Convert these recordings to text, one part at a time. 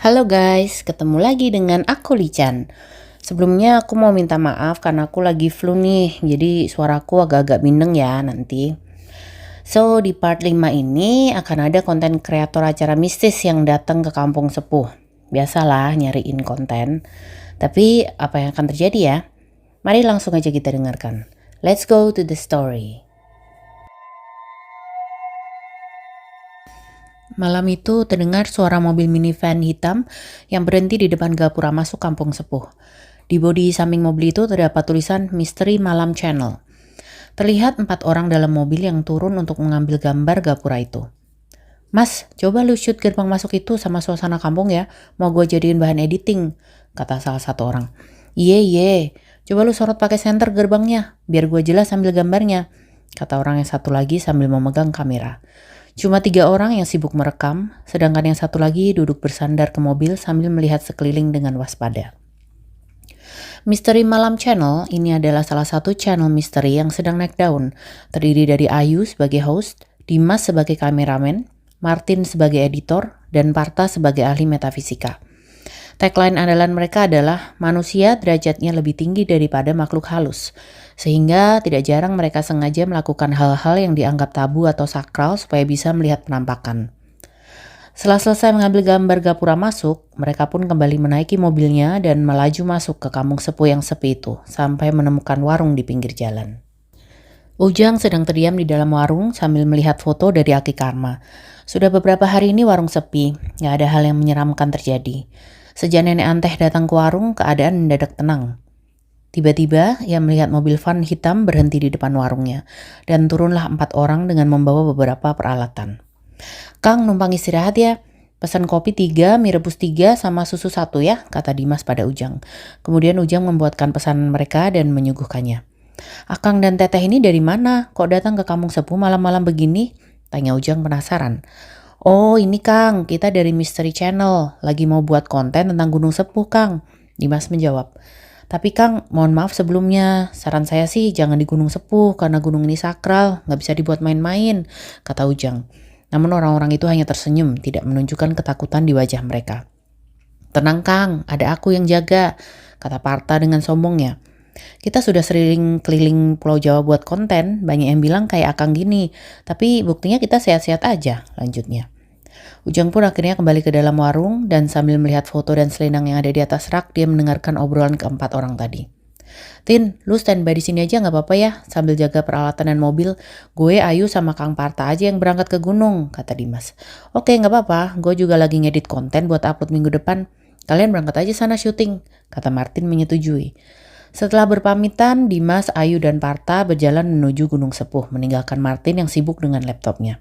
Halo guys, ketemu lagi dengan aku Lican. Sebelumnya aku mau minta maaf karena aku lagi flu nih, jadi suaraku agak-agak bindeng ya nanti. So, di part 5 ini akan ada konten kreator acara mistis yang datang ke kampung sepuh. Biasalah nyariin konten. Tapi apa yang akan terjadi ya? Mari langsung aja kita dengarkan. Let's go to the story. Malam itu terdengar suara mobil minivan hitam yang berhenti di depan gapura masuk kampung sepuh. Di bodi samping mobil itu terdapat tulisan Misteri Malam Channel. Terlihat 4 orang dalam mobil yang turun untuk mengambil gambar gapura itu. Mas, coba lu shoot gerbang masuk itu sama suasana kampung ya, mau gue jadiin bahan editing, kata salah satu orang. Iye, coba lu sorot pakai senter gerbangnya, biar gue jelas sambil gambarnya, kata orang yang satu lagi sambil memegang kamera. Cuma 3 orang yang sibuk merekam, sedangkan yang satu lagi duduk bersandar ke mobil sambil melihat sekeliling dengan waspada. Misteri Malam Channel ini adalah salah satu channel misteri yang sedang naik daun, terdiri dari Ayu sebagai host, Dimas sebagai kameramen, Martin sebagai editor, dan Parta sebagai ahli metafisika. Tagline andalan mereka adalah manusia derajatnya lebih tinggi daripada makhluk halus, sehingga tidak jarang mereka sengaja melakukan hal-hal yang dianggap tabu atau sakral supaya bisa melihat penampakan. Setelah selesai mengambil gambar gapura masuk, mereka pun kembali menaiki mobilnya dan melaju masuk ke kampung sepuh yang sepi itu, sampai menemukan warung di pinggir jalan. Ujang sedang terdiam di dalam warung sambil melihat foto dari Aki Karma. Sudah beberapa hari ini warung sepi, gak ada hal yang menyeramkan terjadi. Sejak nenek Anteh datang ke warung, keadaan mendadak tenang. Tiba-tiba, ia melihat mobil van hitam berhenti di depan warungnya, dan turunlah 4 orang dengan membawa beberapa peralatan. Kang, numpang istirahat ya. Pesan kopi 3, mie rebus 3, sama susu 1 ya, kata Dimas pada Ujang. Kemudian Ujang membuatkan pesanan mereka dan menyuguhkannya. Akang dan Teteh ini dari mana? Kok datang ke kampung sepuh malam-malam begini? Tanya Ujang penasaran. Oh ini Kang, kita dari Mystery Channel. Lagi mau buat konten tentang Gunung Sepuh Kang. Dimas menjawab. Tapi Kang, mohon maaf sebelumnya. Saran saya sih jangan di Gunung Sepuh karena gunung ini sakral. Gak bisa dibuat main-main, kata Ujang. Namun orang-orang itu hanya tersenyum, tidak menunjukkan ketakutan di wajah mereka. Tenang Kang, ada aku yang jaga, kata Parta dengan sombongnya. Kita sudah sering keliling Pulau Jawa buat konten, banyak yang bilang kayak Akang gini, tapi buktinya kita sehat-sehat aja, lanjutnya. Ujang pun akhirnya kembali ke dalam warung dan sambil melihat foto dan selendang yang ada di atas rak, dia mendengarkan obrolan keempat orang tadi. Tin, lu standby di sini aja gak apa-apa ya, sambil jaga peralatan dan mobil. Gue, Ayu, sama Kang Parta aja yang berangkat ke gunung, kata Dimas. Oke, gak apa-apa, gue juga lagi ngedit konten buat upload minggu depan. Kalian berangkat aja sana syuting, kata Martin menyetujui. Setelah berpamitan, Dimas, Ayu, dan Parta berjalan menuju Gunung Sepuh, meninggalkan Martin yang sibuk dengan laptopnya.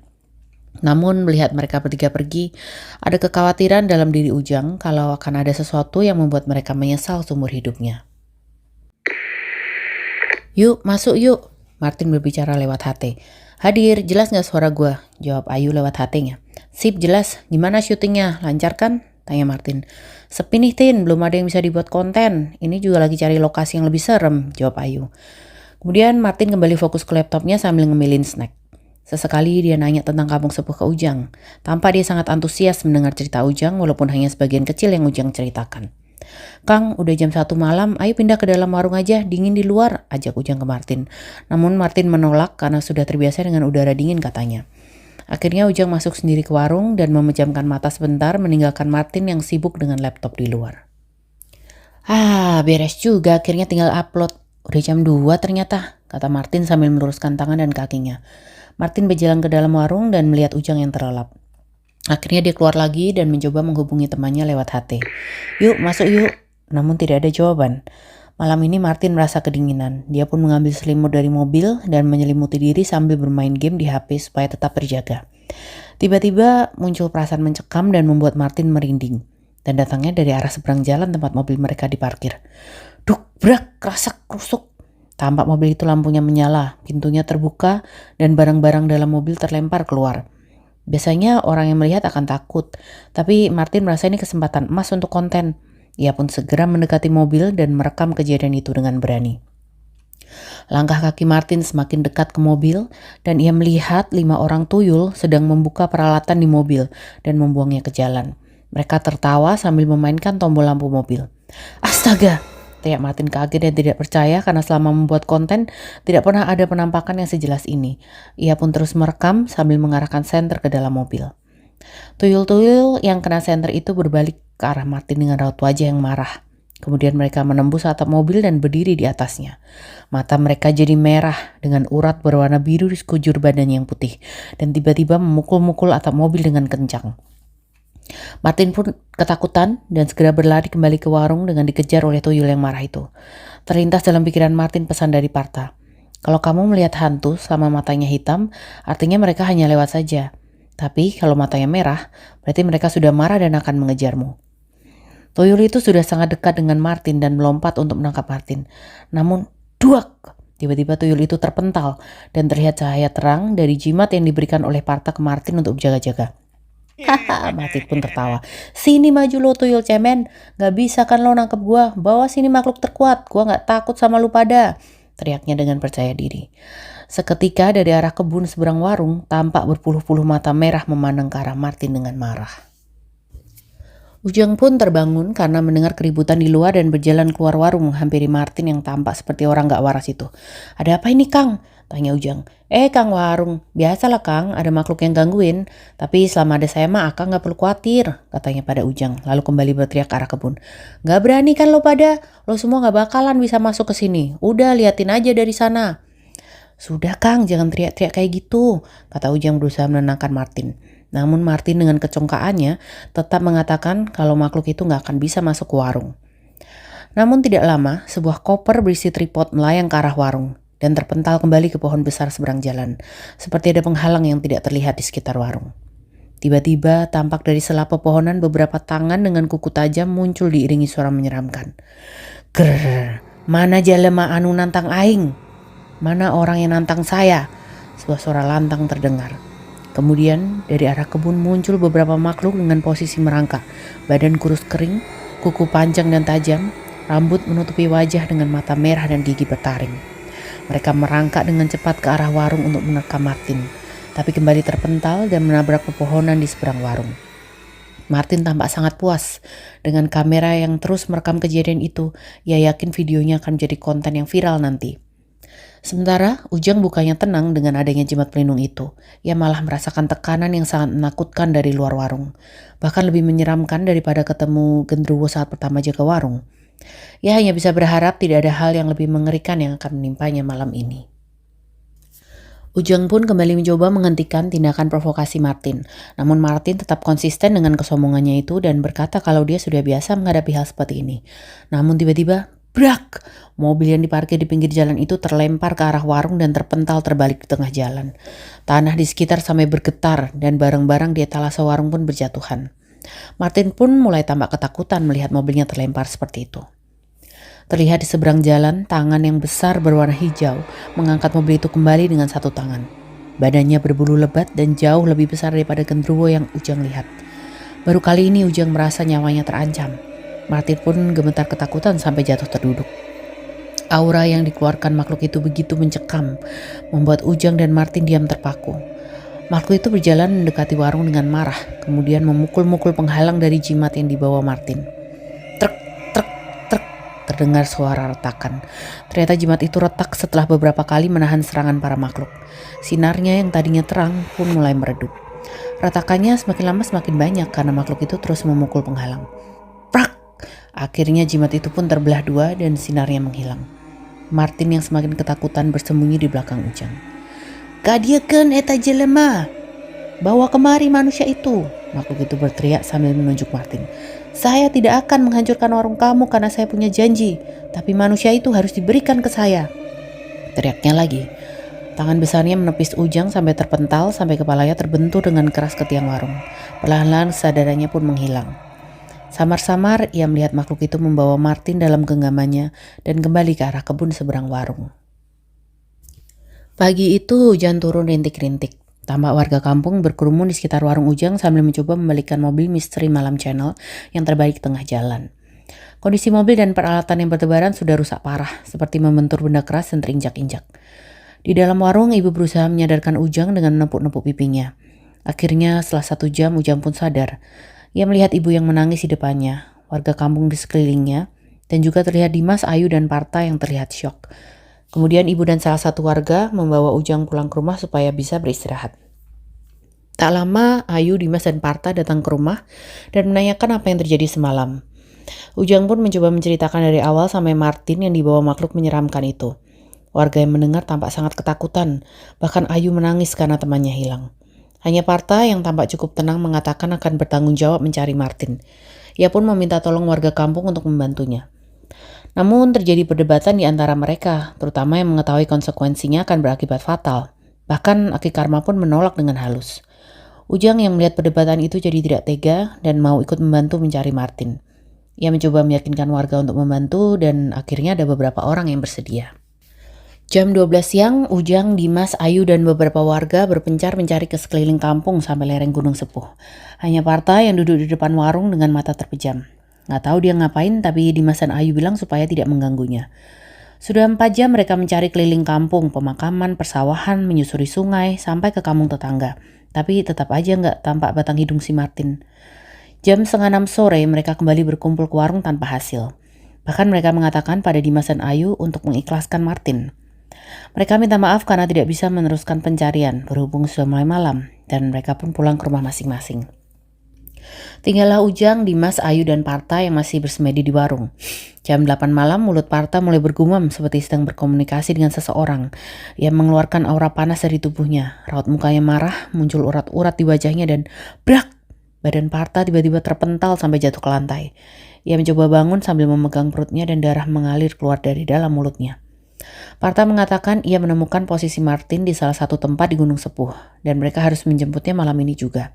Namun melihat mereka bertiga pergi, ada kekhawatiran dalam diri Ujang kalau akan ada sesuatu yang membuat mereka menyesal seumur hidupnya. Yuk, masuk yuk, Martin berbicara lewat HT. Hadir, jelas gak suara gue? Jawab Ayu lewat HT-nya. Sip, jelas. Gimana syutingnya? Lancar kan? Tanya Martin. Sepi nih Tin, belum ada yang bisa dibuat konten. Ini juga lagi cari lokasi yang lebih serem, jawab Ayu. Kemudian Martin kembali fokus ke laptopnya sambil ngemilin snack. Sesekali dia nanya tentang kampung sepuh ke Ujang. Tampak dia sangat antusias mendengar cerita Ujang walaupun hanya sebagian kecil yang Ujang ceritakan. Kang, udah jam 1 malam, ayo pindah ke dalam warung aja, dingin di luar, ajak Ujang ke Martin. Namun Martin menolak karena sudah terbiasa dengan udara dingin katanya. Akhirnya Ujang masuk sendiri ke warung dan memejamkan mata sebentar meninggalkan Martin yang sibuk dengan laptop di luar. Beres juga, akhirnya tinggal upload. Udah jam 2 ternyata, kata Martin sambil meluruskan tangan dan kakinya. Martin berjalan ke dalam warung dan melihat Ujang yang terlelap. Akhirnya dia keluar lagi dan mencoba menghubungi temannya lewat HT. Yuk, masuk yuk. Namun tidak ada jawaban. Malam ini Martin merasa kedinginan. Dia pun mengambil selimut dari mobil dan menyelimuti diri sambil bermain game di HP supaya tetap terjaga. Tiba-tiba muncul perasaan mencekam dan membuat Martin merinding. Dan datangnya dari arah seberang jalan tempat mobil mereka diparkir. Duk, brak, kerasak, krusuk. Tampak mobil itu lampunya menyala, pintunya terbuka, dan barang-barang dalam mobil terlempar keluar. Biasanya orang yang melihat akan takut, tapi Martin merasa ini kesempatan emas untuk konten. Ia pun segera mendekati mobil dan merekam kejadian itu dengan berani. Langkah kaki Martin semakin dekat ke mobil dan ia melihat 5 orang tuyul sedang membuka peralatan di mobil dan membuangnya ke jalan. Mereka tertawa sambil memainkan tombol lampu mobil. Astaga! Teriak Martin kaget dan tidak percaya karena selama membuat konten tidak pernah ada penampakan yang sejelas ini. Ia pun terus merekam sambil mengarahkan senter ke dalam mobil. Tuyul-tuyul yang kena senter itu berbalik ke arah Martin dengan raut wajah yang marah. Kemudian mereka menembus atap mobil dan berdiri di atasnya. Mata mereka jadi merah dengan urat berwarna biru di sekujur badannya yang putih dan tiba-tiba memukul-mukul atap mobil dengan kencang. Martin pun ketakutan dan segera berlari kembali ke warung dengan dikejar oleh tuyul yang marah itu. Terlintas dalam pikiran Martin pesan dari Partha. Kalau kamu melihat hantu sama matanya hitam, artinya mereka hanya lewat saja. Tapi kalau matanya merah, berarti mereka sudah marah dan akan mengejarmu. Tuyul itu sudah sangat dekat dengan Martin dan melompat untuk menangkap Martin. Namun, duak! Tiba-tiba tuyul itu terpental dan terlihat cahaya terang dari jimat yang diberikan oleh Partha ke Martin untuk berjaga-jaga. Haha, Martin pun tertawa. Sini maju lo tuyul cemen. Gak bisa kan lo nangkep gua. Bawa sini makhluk terkuat. Gua gak takut sama lu pada. Teriaknya dengan percaya diri. Seketika dari arah kebun seberang warung, tampak berpuluh-puluh mata merah memandang ke arah Martin dengan marah. Ujang pun terbangun karena mendengar keributan di luar dan berjalan keluar warung menghampiri Martin yang tampak seperti orang gak waras itu. Ada apa ini, Kang? Tanya Ujang. Kang Warung, biasalah Kang, ada makhluk yang gangguin. Tapi selama ada saya mah Akang gak perlu khawatir, katanya pada Ujang. Lalu kembali berteriak ke arah kebun. Gak berani kan lo pada? Lo semua gak bakalan bisa masuk ke sini. Udah liatin aja dari sana. Sudah Kang, jangan teriak-teriak kayak gitu, kata Ujang berusaha menenangkan Martin. Namun Martin dengan kecongkaannya tetap mengatakan kalau makhluk itu gak akan bisa masuk ke warung. Namun tidak lama, sebuah koper berisi tripod melayang ke arah warung dan terpental kembali ke pohon besar seberang jalan, seperti ada penghalang yang tidak terlihat di sekitar warung. Tiba-tiba tampak dari sela pepohonan beberapa tangan dengan kuku tajam muncul diiringi suara menyeramkan. Grrr, mana jalema anu nantang aing? Mana orang yang nantang saya? Sebuah suara lantang terdengar. Kemudian dari arah kebun muncul beberapa makhluk dengan posisi merangkak, badan kurus kering, kuku panjang dan tajam, rambut menutupi wajah dengan mata merah dan gigi bertaring. Mereka merangkak dengan cepat ke arah warung untuk menerkam Martin, tapi kembali terpental dan menabrak pepohonan di seberang warung. Martin tampak sangat puas dengan kamera yang terus merekam kejadian itu. Ia yakin videonya akan menjadi konten yang viral nanti. Sementara Ujang bukannya tenang dengan adanya jimat pelindung itu. Ia malah merasakan tekanan yang sangat menakutkan dari luar warung. Bahkan lebih menyeramkan daripada ketemu genderuwo saat pertama jaga warung. Ia hanya bisa berharap tidak ada hal yang lebih mengerikan yang akan menimpanya malam ini. Ujang pun kembali mencoba menghentikan tindakan provokasi Martin. Namun Martin tetap konsisten dengan kesombongannya itu dan berkata kalau dia sudah biasa menghadapi hal seperti ini. Namun tiba-tiba, brak! Mobil yang diparkir di pinggir jalan itu terlempar ke arah warung dan terpental terbalik di tengah jalan. Tanah di sekitar sampai bergetar dan barang-barang di etalase warung pun berjatuhan. Martin pun mulai tampak ketakutan melihat mobilnya terlempar seperti itu. Terlihat di seberang jalan, tangan yang besar berwarna hijau mengangkat mobil itu kembali dengan satu tangan. Badannya berbulu lebat dan jauh lebih besar daripada genderuwo yang Ujang lihat. Baru kali ini Ujang merasa nyawanya terancam. Martin pun gemetar ketakutan sampai jatuh terduduk. Aura yang dikeluarkan makhluk itu begitu mencekam, membuat Ujang dan Martin diam terpaku. Makhluk itu berjalan mendekati warung dengan marah, kemudian memukul-mukul penghalang dari jimat yang dibawa Martin. Trek, trek, trek, terdengar suara retakan. Ternyata jimat itu retak setelah beberapa kali menahan serangan para makhluk. Sinarnya yang tadinya terang pun mulai meredup. Retakannya semakin lama semakin banyak karena makhluk itu terus memukul penghalang. Prak! Akhirnya jimat itu pun terbelah dua dan sinarnya menghilang. Martin yang semakin ketakutan bersembunyi di belakang Ujang. Kadiakeun eta jelema. Bawa kemari manusia itu. Makhluk itu berteriak sambil menunjuk Martin. Saya tidak akan menghancurkan warung kamu karena saya punya janji. Tapi manusia itu harus diberikan ke saya. Teriaknya lagi. Tangan besarnya menepis Ujang sampai terpental sampai kepalanya terbentur dengan keras ke tiang warung. Perlahan-lahan kesadarannya pun menghilang. Samar-samar ia melihat makhluk itu membawa Martin dalam genggamannya dan kembali ke arah kebun seberang warung. Pagi itu hujan turun rintik-rintik. Tampak warga kampung berkerumun di sekitar warung Ujang sambil mencoba membalikkan mobil Misteri Malam Channel yang terbalik tengah jalan. Kondisi mobil dan peralatan yang bertebaran sudah rusak parah, seperti membentur benda keras dan terinjak-injak. Di dalam warung, ibu berusaha menyadarkan Ujang dengan menepuk-nepuk pipinya. Akhirnya setelah 1 jam Ujang pun sadar. Ia melihat ibu yang menangis di depannya, warga kampung di sekelilingnya, dan juga terlihat Dimas, Ayu, dan Parta yang terlihat syok. Kemudian ibu dan salah satu warga membawa Ujang pulang ke rumah supaya bisa beristirahat. Tak lama, Ayu, Dimas, dan Parta datang ke rumah dan menanyakan apa yang terjadi semalam. Ujang pun mencoba menceritakan dari awal sampai Martin yang dibawa makhluk menyeramkan itu. Warga yang mendengar tampak sangat ketakutan, bahkan Ayu menangis karena temannya hilang. Hanya Parta yang tampak cukup tenang mengatakan akan bertanggung jawab mencari Martin. Ia pun meminta tolong warga kampung untuk membantunya. Namun terjadi perdebatan di antara mereka, terutama yang mengetahui konsekuensinya akan berakibat fatal. Bahkan Aki Karma pun menolak dengan halus. Ujang yang melihat perdebatan itu jadi tidak tega dan mau ikut membantu mencari Martin. Ia mencoba meyakinkan warga untuk membantu dan akhirnya ada beberapa orang yang bersedia. Jam 12 siang, Ujang, Dimas, Ayu, dan beberapa warga berpencar mencari ke sekeliling kampung sampai lereng Gunung Sepuh. Hanya Parta yang duduk di depan warung dengan mata terpejam. Nggak tahu dia ngapain, tapi Dimas dan Ayu bilang supaya tidak mengganggunya. Sudah 4 jam mereka mencari keliling kampung, pemakaman, persawahan, menyusuri sungai, sampai ke kampung tetangga. Tapi tetap aja nggak tampak batang hidung si Martin. Jam 5:30 sore mereka kembali berkumpul ke warung tanpa hasil. Bahkan mereka mengatakan pada Dimas dan Ayu untuk mengikhlaskan Martin. Mereka minta maaf karena tidak bisa meneruskan pencarian berhubung sudah mulai malam dan mereka pun pulang ke rumah masing-masing. Tinggallah Ujang, Dimas, Ayu, dan Parta yang masih bersemedi di warung. Jam 8 malam mulut Parta mulai bergumam seperti sedang berkomunikasi dengan seseorang. Ia mengeluarkan aura panas dari tubuhnya. Raut mukanya marah, muncul urat-urat di wajahnya dan brak! Badan Parta tiba-tiba terpental sampai jatuh ke lantai. Ia mencoba bangun sambil memegang perutnya dan darah mengalir keluar dari dalam mulutnya. Parta mengatakan ia menemukan posisi Martin di salah satu tempat di Gunung Sepuh dan mereka harus menjemputnya malam ini juga.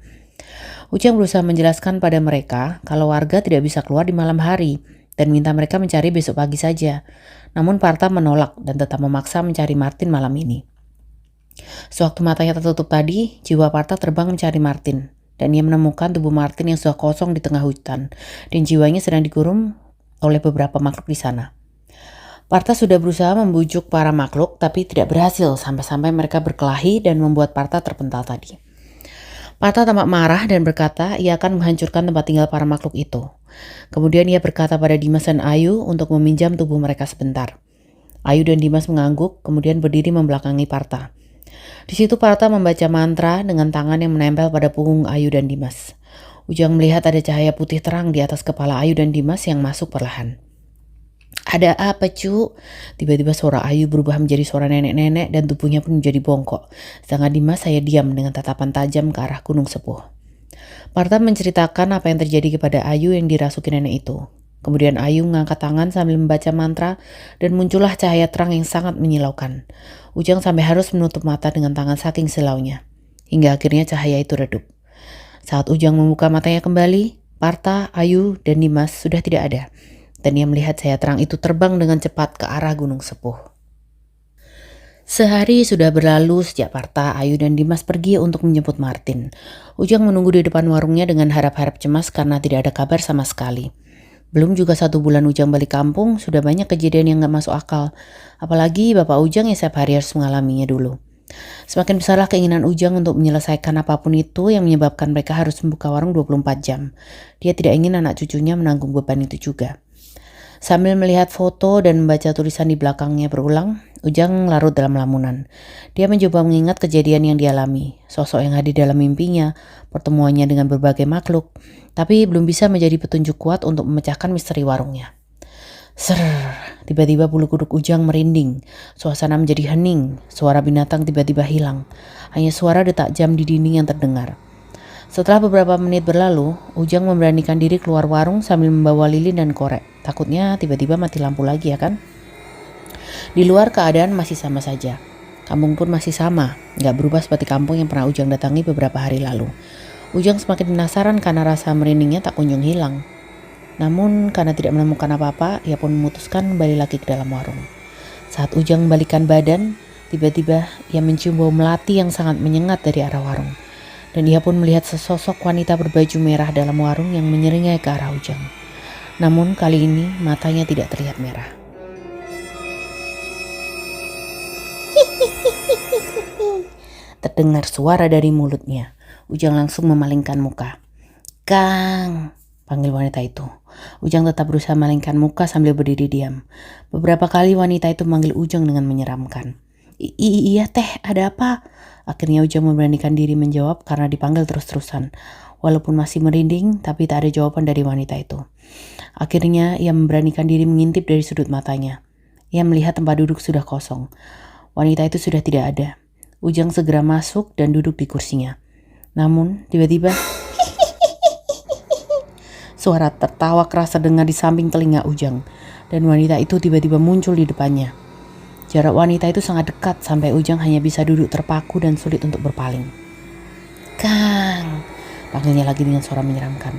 Ujang berusaha menjelaskan pada mereka kalau warga tidak bisa keluar di malam hari dan minta mereka mencari besok pagi saja. Namun Parta menolak dan tetap memaksa mencari Martin malam ini. Sewaktu matanya tertutup tadi, jiwa Parta terbang mencari Martin dan ia menemukan tubuh Martin yang sudah kosong di tengah hutan dan jiwanya sedang dikurung oleh beberapa makhluk di sana. Parta sudah berusaha membujuk para makhluk tapi tidak berhasil sampai-sampai mereka berkelahi dan membuat Parta terpental tadi. Parta tampak marah dan berkata ia akan menghancurkan tempat tinggal para makhluk itu. Kemudian ia berkata pada Dimas dan Ayu untuk meminjam tubuh mereka sebentar. Ayu dan Dimas mengangguk, kemudian berdiri membelakangi Parta. Di situ Parta membaca mantra dengan tangan yang menempel pada punggung Ayu dan Dimas. Ujang melihat ada cahaya putih terang di atas kepala Ayu dan Dimas yang masuk perlahan. Ada apa, Cu? Tiba-tiba suara Ayu berubah menjadi suara nenek-nenek dan tubuhnya pun menjadi bongkok. Sedangkan Dimas saya diam dengan tatapan tajam ke arah Gunung Sepuh. Parta menceritakan apa yang terjadi kepada Ayu yang dirasuki nenek itu. Kemudian Ayu mengangkat tangan sambil membaca mantra dan muncullah cahaya terang yang sangat menyilaukan. Ujang sampai harus menutup mata dengan tangan saking silaunya. Hingga akhirnya cahaya itu redup. Saat Ujang membuka matanya kembali, Parta, Ayu, dan Dimas sudah tidak ada. Dan ia melihat cahaya terang itu terbang dengan cepat ke arah Gunung Sepuh. Sehari sudah berlalu sejak Parta, Ayu, dan Dimas pergi untuk menjemput Martin. Ujang menunggu di depan warungnya dengan harap-harap cemas karena tidak ada kabar sama sekali. Belum juga 1 bulan Ujang balik kampung, sudah banyak kejadian yang gak masuk akal. Apalagi Bapak Ujang yang setiap hari harus mengalaminya dulu. Semakin besarlah keinginan Ujang untuk menyelesaikan apapun itu yang menyebabkan mereka harus membuka warung 24 jam. Dia tidak ingin anak cucunya menanggung beban itu juga. Sambil melihat foto dan membaca tulisan di belakangnya berulang, Ujang larut dalam lamunan. Dia mencoba mengingat kejadian yang dialami, sosok yang hadir dalam mimpinya, pertemuannya dengan berbagai makhluk, tapi belum bisa menjadi petunjuk kuat untuk memecahkan misteri warungnya. Tiba-tiba bulu kuduk Ujang merinding, suasana menjadi hening, suara binatang tiba-tiba hilang, hanya suara detak jam di dinding yang terdengar. Setelah beberapa menit berlalu, Ujang memberanikan diri keluar warung sambil membawa lilin dan korek. Takutnya tiba-tiba mati lampu lagi ya kan? Di luar keadaan masih sama saja. Kampung pun masih sama, gak berubah seperti kampung yang pernah Ujang datangi beberapa hari lalu. Ujang semakin penasaran karena rasa merindingnya tak kunjung hilang. Namun karena tidak menemukan apa-apa, ia pun memutuskan kembali lagi ke dalam warung. Saat Ujang membalikkan badan, tiba-tiba ia mencium bau melati yang sangat menyengat dari arah warung. Dan ia pun melihat sesosok wanita berbaju merah dalam warung yang menyeringai ke arah Ujang. Namun kali ini matanya tidak terlihat merah. Terdengar suara dari mulutnya. Ujang langsung memalingkan muka. Kang, panggil wanita itu. Ujang tetap berusaha malingkan muka sambil berdiri diam. Beberapa kali wanita itu memanggil Ujang dengan menyeramkan. Iya teh, ada apa? Akhirnya Ujang memberanikan diri menjawab karena dipanggil terus-terusan. Walaupun masih merinding, tapi tak ada jawaban dari wanita itu. Akhirnya ia memberanikan diri mengintip dari sudut matanya. Ia melihat tempat duduk sudah kosong. Wanita itu sudah tidak ada. Ujang segera masuk dan duduk di kursinya. Namun, tiba-tiba suara tertawa keras terdengar di samping telinga Ujang, dan wanita itu tiba-tiba muncul di depannya. Jarak wanita itu sangat dekat sampai Ujang hanya bisa duduk terpaku dan sulit untuk berpaling. Kang, panggilnya lagi dengan suara menyeramkan.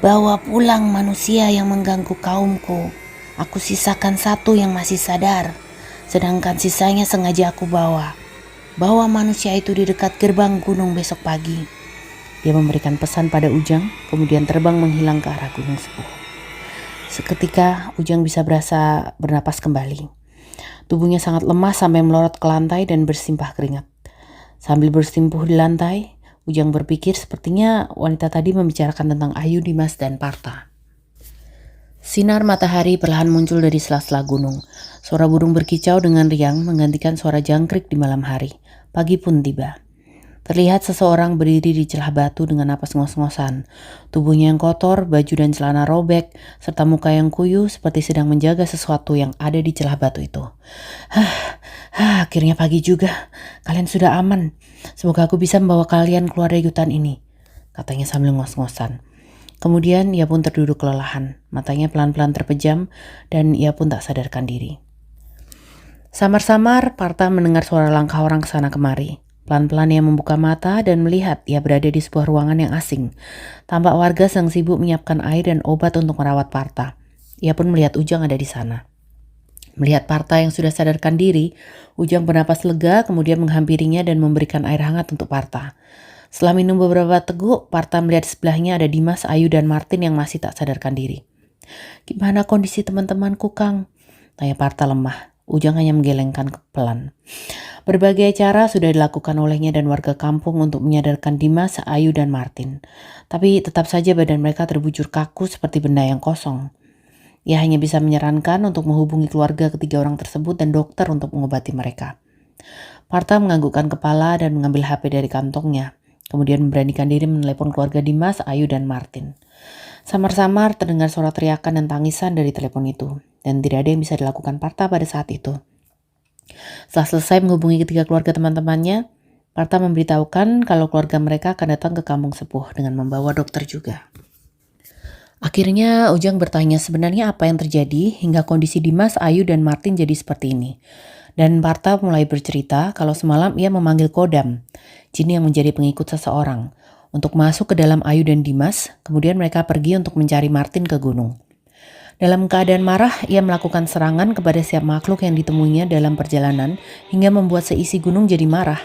Bawa pulang manusia yang mengganggu kaumku. Aku sisakan satu yang masih sadar, sedangkan sisanya sengaja aku bawa. Bawa manusia itu di dekat gerbang gunung besok pagi. Dia memberikan pesan pada Ujang, kemudian terbang menghilang ke arah gunung sepuh. Seketika Ujang bisa berasa bernapas kembali. Tubuhnya sangat lemah sampai melorot ke lantai dan bersimpah keringat. Sambil bersimpuh di lantai, Ujang berpikir sepertinya wanita tadi membicarakan tentang Ayu, Dimas, dan Partha. Sinar matahari perlahan muncul dari sela-sela gunung. Suara burung berkicau dengan riang menggantikan suara jangkrik di malam hari. Pagi pun tiba. Terlihat seseorang berdiri di celah batu dengan napas ngos-ngosan. Tubuhnya yang kotor, baju dan celana robek, serta muka yang kuyu seperti sedang menjaga sesuatu yang ada di celah batu itu. Akhirnya pagi juga. Kalian sudah aman. Semoga aku bisa membawa kalian keluar dari hutan ini, katanya sambil ngos-ngosan. Kemudian ia pun terduduk kelelahan. Matanya pelan-pelan terpejam dan ia pun tak sadarkan diri. Samar-samar Partha mendengar suara langkah orang kesana kemari. Pelan-pelan ia membuka mata dan melihat ia berada di sebuah ruangan yang asing. Tampak warga sedang sibuk menyiapkan air dan obat untuk merawat Partha. Ia pun melihat Ujang ada di sana. Melihat Partha yang sudah sadarkan diri, Ujang bernapas lega kemudian menghampirinya dan memberikan air hangat untuk Partha. Setelah minum beberapa teguk, Partha melihat di sebelahnya ada Dimas, Ayu, dan Martin yang masih tak sadarkan diri. Gimana kondisi teman-temanku, Kang? Tanya Partha lemah. Ujang hanya menggelengkan pelan. Berbagai cara sudah dilakukan olehnya dan warga kampung untuk menyadarkan Dimas, Ayu, dan Martin. Tapi tetap saja badan mereka terbujur kaku seperti benda yang kosong. Ia hanya bisa menyarankan untuk menghubungi keluarga ketiga orang tersebut dan dokter untuk mengobati mereka. Partha menganggukkan kepala dan mengambil HP dari kantongnya. Kemudian memberanikan diri menelepon keluarga Dimas, Ayu, dan Martin. Samar-samar terdengar suara teriakan dan tangisan dari telepon itu. Dan tidak ada yang bisa dilakukan Partha pada saat itu. Setelah selesai menghubungi ketiga keluarga teman-temannya, Partha memberitahukan kalau keluarga mereka akan datang ke kampung sepuh dengan membawa dokter juga. Akhirnya Ujang bertanya sebenarnya apa yang terjadi hingga kondisi Dimas, Ayu, dan Martin jadi seperti ini. Dan Partha mulai bercerita kalau semalam ia memanggil Kodam, jin yang menjadi pengikut seseorang, untuk masuk ke dalam Ayu dan Dimas, kemudian mereka pergi untuk mencari Martin ke gunung. Dalam keadaan marah, ia melakukan serangan kepada setiap makhluk yang ditemuinya dalam perjalanan hingga membuat seisi gunung jadi marah.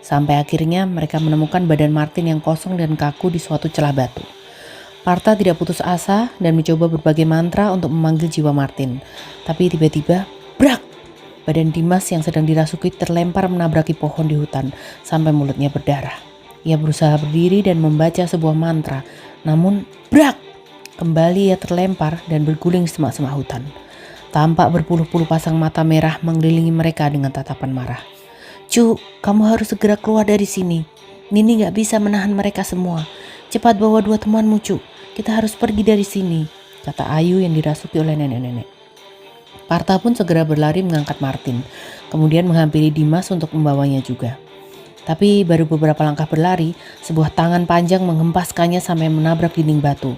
Sampai akhirnya mereka menemukan badan Martin yang kosong dan kaku di suatu celah batu. Partha tidak putus asa dan mencoba berbagai mantra untuk memanggil jiwa Martin. Tapi tiba-tiba, brak! Badan Dimas yang sedang dirasuki terlempar menabraki pohon di hutan sampai mulutnya berdarah. Ia berusaha berdiri dan membaca sebuah mantra, namun brak! Kembali ia terlempar dan berguling di semak-semak hutan. Tampak berpuluh-puluh pasang mata merah mengelilingi mereka dengan tatapan marah. Cu, kamu harus segera keluar dari sini. Nini gak bisa menahan mereka semua. Cepat bawa dua temanmu, Cu. Kita harus pergi dari sini, kata Ayu yang dirasuki oleh nenek-nenek. Partha pun segera berlari mengangkat Martin, kemudian menghampiri Dimas untuk membawanya juga. Tapi baru beberapa langkah berlari, sebuah tangan panjang menghempaskannya sampai menabrak dinding batu.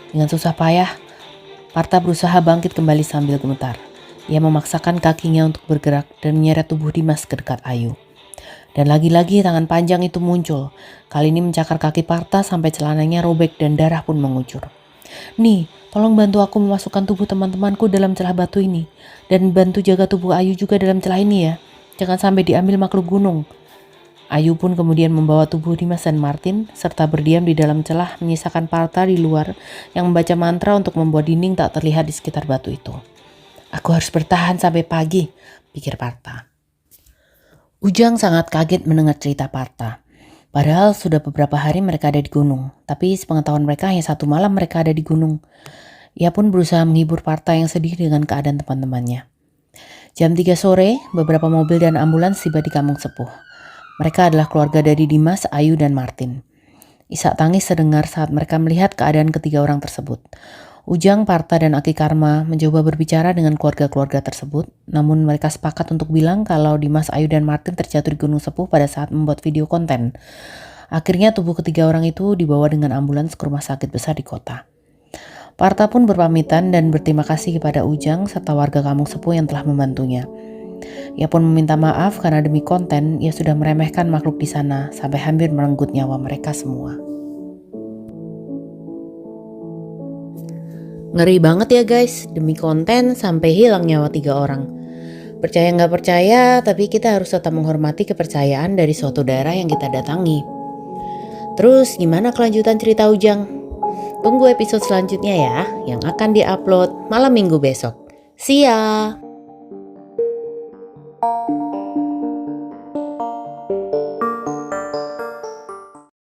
Dengan susah payah, Partha berusaha bangkit kembali sambil gemetar. Ia memaksakan kakinya untuk bergerak dan menyeret tubuh Dimas ke dekat Ayu. Dan lagi-lagi tangan panjang itu muncul. Kali ini mencakar kaki Partha sampai celananya robek dan darah pun mengucur. Nih, tolong bantu aku memasukkan tubuh teman-temanku dalam celah batu ini. Dan bantu jaga tubuh Ayu juga dalam celah ini ya. Jangan sampai diambil makhluk gunung. Ayu pun kemudian membawa tubuh Dimas dan Martin serta berdiam di dalam celah menyisakan Partha di luar yang membaca mantra untuk membuat dinding tak terlihat di sekitar batu itu. Aku harus bertahan sampai pagi, pikir Partha. Ujang sangat kaget mendengar cerita Partha. Padahal sudah beberapa hari mereka ada di gunung, tapi sepengetahuan mereka hanya 1 malam mereka ada di gunung. Ia pun berusaha menghibur Parta yang sedih dengan keadaan teman-temannya. Jam 3 sore, beberapa mobil dan ambulans tiba di Kampung Sepuh. Mereka adalah keluarga dari Dimas, Ayu, dan Martin. Isak tangis terdengar saat mereka melihat keadaan ketiga orang tersebut. Ujang, Parta, dan Aki Karma mencoba berbicara dengan keluarga-keluarga tersebut, namun mereka sepakat untuk bilang kalau Dimas, Ayu, dan Martin terjatuh di Gunung Sepuh pada saat membuat video konten. Akhirnya tubuh ketiga orang itu dibawa dengan ambulans ke rumah sakit besar di kota. Parta pun berpamitan dan berterima kasih kepada Ujang serta warga Kampung Sepuh yang telah membantunya. Ia pun meminta maaf karena demi konten ia sudah meremehkan makhluk di sana sampai hampir merenggut nyawa mereka semua. Ngeri banget ya guys, demi konten sampai hilang nyawa 3 orang. Percaya nggak percaya, tapi kita harus tetap menghormati kepercayaan dari suatu daerah yang kita datangi. Terus gimana kelanjutan cerita Ujang? Tunggu episode selanjutnya ya, yang akan diupload malam minggu besok. See ya!